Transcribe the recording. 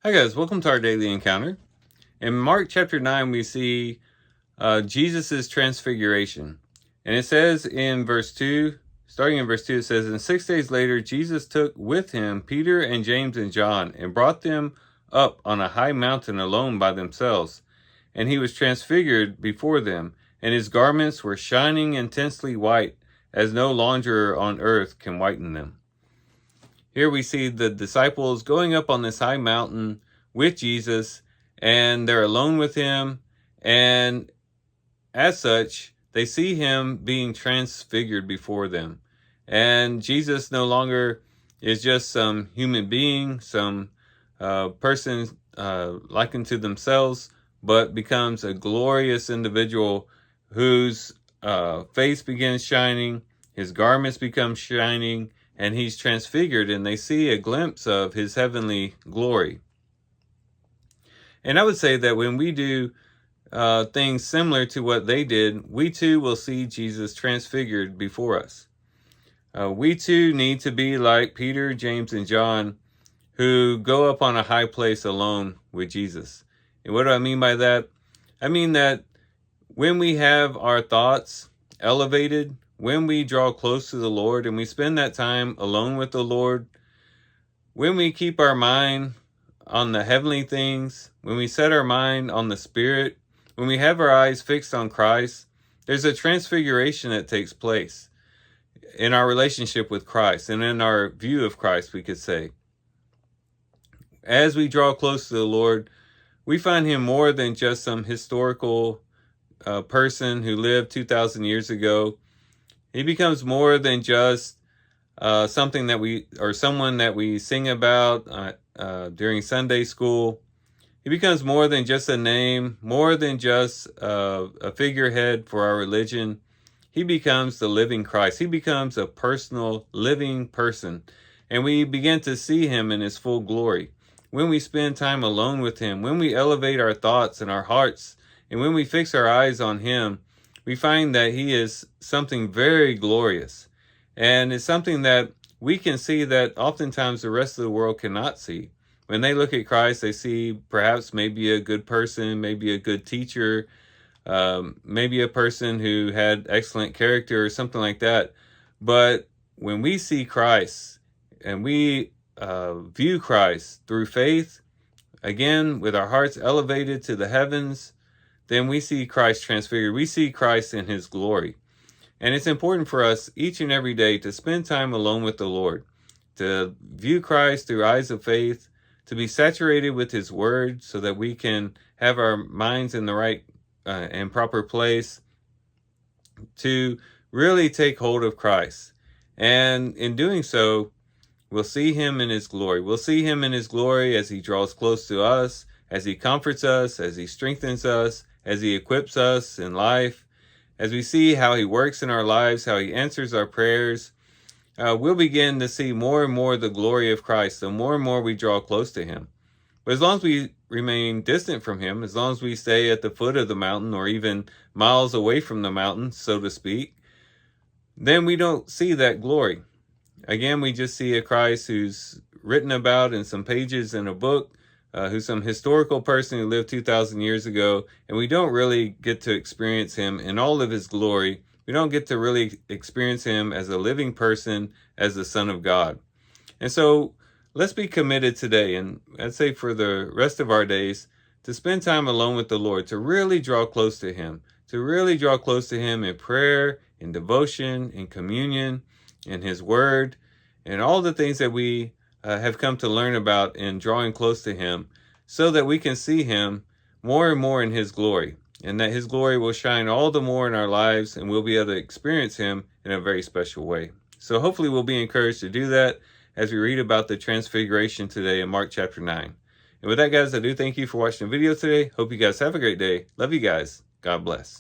Hi guys, welcome to our daily encounter. In Mark chapter 9, we see Jesus' transfiguration. And it says in verse 2, starting in verse 2, it says, "And 6 days later, Jesus took with him Peter and James and John and brought them up on a high mountain alone by themselves. And he was transfigured before them, and his garments were shining intensely white, as no launderer on earth can whiten them." Here we see the disciples going up on this high mountain with Jesus, and they're alone with him. And as such, they see him being transfigured before them. And Jesus no longer is just some human being, some person likened to themselves, but becomes a glorious individual whose face begins shining, his garments become shining, and he's transfigured, and they see a glimpse of his heavenly glory. And I would say that when we do things similar to what they did, we too will see Jesus transfigured before us. We too need to be like Peter, James, and John, who go up on a high place alone with Jesus. And what do I mean by that? I mean that when we have our thoughts elevated, when we draw close to the Lord and we spend that time alone with the Lord, when we keep our mind on the heavenly things, when we set our mind on the Spirit, when we have our eyes fixed on Christ, there's a transfiguration that takes place in our relationship with Christ and in our view of Christ, we could say. As we draw close to the Lord, we find him more than just some historical person who lived 2,000 years ago. He becomes more than just someone that we sing about during Sunday school. He becomes more than just a name, more than just a figurehead for our religion. He becomes the living Christ. He becomes a personal, living person. And we begin to see him in his full glory. When we spend time alone with him, when we elevate our thoughts and our hearts, and when we fix our eyes on him, we find that he is something very glorious. And it's something that we can see that oftentimes the rest of the world cannot see. When they look at Christ, they see perhaps maybe a good person, maybe a good teacher, maybe a person who had excellent character or something like that. But when we see Christ and we view Christ through faith, again, with our hearts elevated to the heavens, then we see Christ transfigured. We see Christ in his glory. And it's important for us each and every day to spend time alone with the Lord, to view Christ through eyes of faith, to be saturated with his word so that we can have our minds in the right and proper place, to really take hold of Christ. And in doing so, we'll see him in his glory. We'll see him in his glory as he draws close to us, as he comforts us, as he strengthens us, as he equips us in life, as we see how he works in our lives, how he answers our prayers. We'll begin to see more and more the glory of Christ, the more and more we draw close to him. But as long as we remain distant from him, as long as we stay at the foot of the mountain or even miles away from the mountain, so to speak, then we don't see that glory. Again, we just see a Christ who's written about in some pages in a book, who's some historical person who lived 2,000 years ago, and we don't really get to experience him in all of his glory. We don't get to really experience him as a living person, as the Son of God. And so let's be committed today, and I'd say for the rest of our days, to spend time alone with the Lord, to really draw close to him, in prayer, in devotion, in communion, in his word, and all the things that we have come to learn about in drawing close to him, so that we can see him more and more in his glory, and that his glory will shine all the more in our lives, and we'll be able to experience him in a very special way. So hopefully we'll be encouraged to do that as we read about the transfiguration today in Mark chapter 9. And with that, guys, I do thank you for watching the video today. Hope you guys have a great day. Love you guys. God bless.